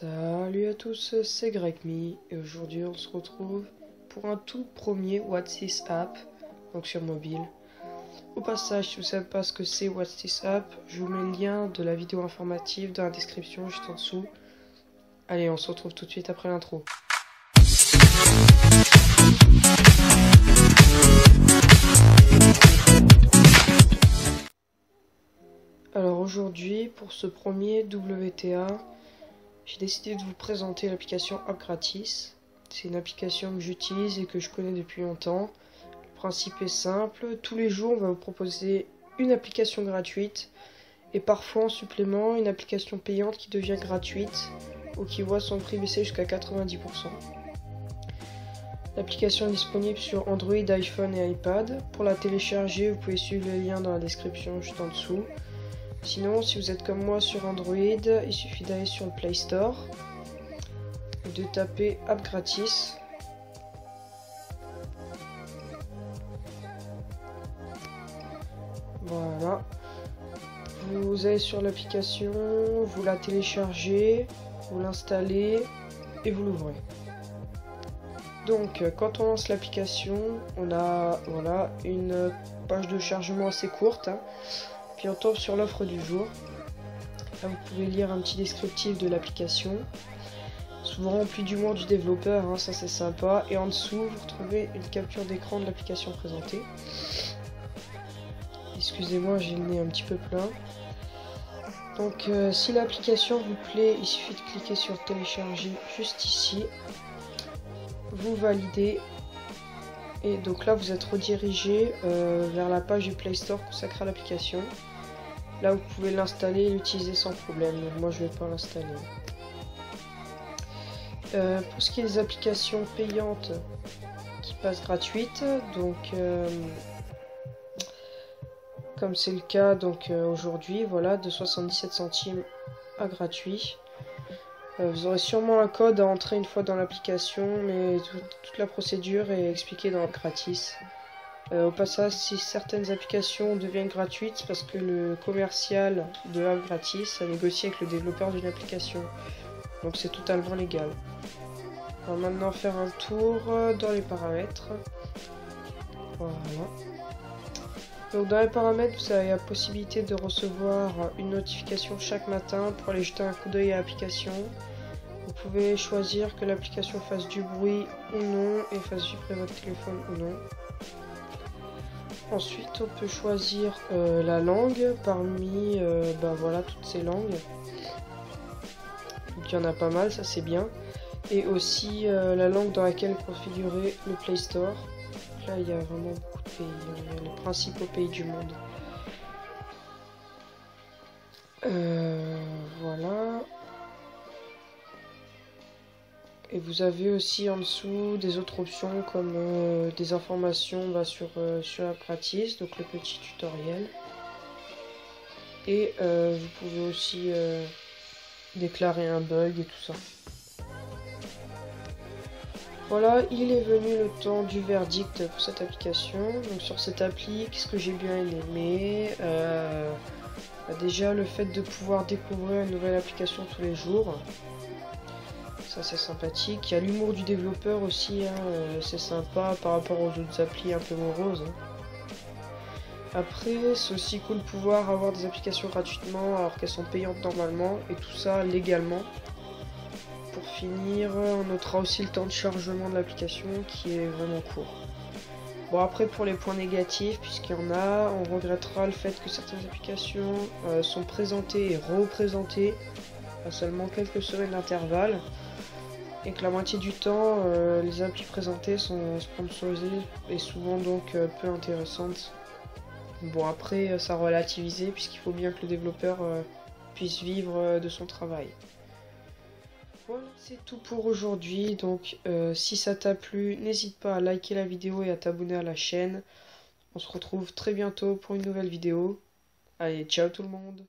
Salut à tous, c'est GregMe et aujourd'hui on se retrouve pour un tout premier What's This App, donc sur mobile. Au passage, si vous ne savez pas ce que c'est What's This App, je vous mets le lien de la vidéo informative dans la description juste en dessous. Allez, on se retrouve tout de suite après l'intro. Alors aujourd'hui, pour ce premier WTA, j'ai décidé de vous présenter l'application App Gratis. C'est une application que j'utilise et que je connais depuis longtemps. Le principe est simple, tous les jours on va vous proposer une application gratuite et parfois en supplément une application payante qui devient gratuite ou qui voit son prix baisser jusqu'à 90%. L'application est disponible sur Android, iPhone et iPad. Pour la télécharger, vous pouvez suivre le lien dans la description juste en dessous. Sinon, si vous êtes comme moi sur Android, il suffit d'aller sur le Play Store et de taper App Gratis. Voilà. Vous allez sur l'application, vous la téléchargez, vous l'installez et vous l'ouvrez. Donc, quand on lance l'application, on a une page de chargement assez courte. Puis on tombe sur l'offre du jour. Là, vous pouvez lire un petit descriptif de l'application. Souvent rempli du nom du développeur, ça c'est sympa. Et en dessous, vous retrouvez une capture d'écran de l'application présentée. Excusez-moi, j'ai le nez un petit peu plein. Donc, si l'application vous plaît, il suffit de cliquer sur télécharger juste ici. Vous validez. Et donc là, vous êtes redirigé vers la page du Play Store consacrée à l'application. Là, vous pouvez l'installer et l'utiliser sans problème. Donc, moi, je ne vais pas l'installer. Pour ce qui est des applications payantes qui passent gratuites, donc comme c'est le cas donc aujourd'hui, voilà, de 77 centimes à gratuit. Vous aurez sûrement un code à entrer une fois dans l'application, mais toute la procédure est expliquée dans App Gratis. Au passage, si certaines applications deviennent gratuites, c'est parce que le commercial de App Gratis a négocié avec le développeur d'une application. Donc c'est totalement légal. On va maintenant faire un tour dans les paramètres. Voilà. Donc dans les paramètres, vous avez la possibilité de recevoir une notification chaque matin pour aller jeter un coup d'œil à l'application. Vous pouvez choisir que l'application fasse du bruit ou non et fasse vibrer votre téléphone ou non. Ensuite, on peut choisir la langue parmi voilà, toutes ces langues. Donc il y en a pas mal, ça c'est bien. Et aussi la langue dans laquelle est configuré le Play Store. Là, il y a vraiment beaucoup de pays, il y a les principaux pays du monde. Voilà. Et vous avez aussi en dessous des autres options comme des informations sur App Gratis, donc le petit tutoriel. Et vous pouvez aussi déclarer un bug et tout ça. Voilà, il est venu le temps du verdict pour cette application. Donc sur cette appli, qu'est-ce que j'ai bien aimé? Déjà le fait de pouvoir découvrir une nouvelle application tous les jours. Ça c'est sympathique. Il y a l'humour du développeur aussi, c'est sympa par rapport aux autres applis un peu moroses. Après, c'est aussi cool de pouvoir avoir des applications gratuitement alors qu'elles sont payantes normalement et tout ça légalement. Pour finir, on notera aussi le temps de chargement de l'application qui est vraiment court. Bon, après pour les points négatifs, puisqu'il y en a, on regrettera le fait que certaines applications sont présentées et représentées à seulement quelques semaines d'intervalle et que la moitié du temps, les applis présentées sont sponsorisées et souvent donc peu intéressantes. Bon, après, ça relativisé puisqu'il faut bien que le développeur puisse vivre de son travail. Voilà, c'est tout pour aujourd'hui. Donc, si ça t'a plu, n'hésite pas à liker la vidéo et à t'abonner à la chaîne. On se retrouve très bientôt pour une nouvelle vidéo. Allez, ciao tout le monde!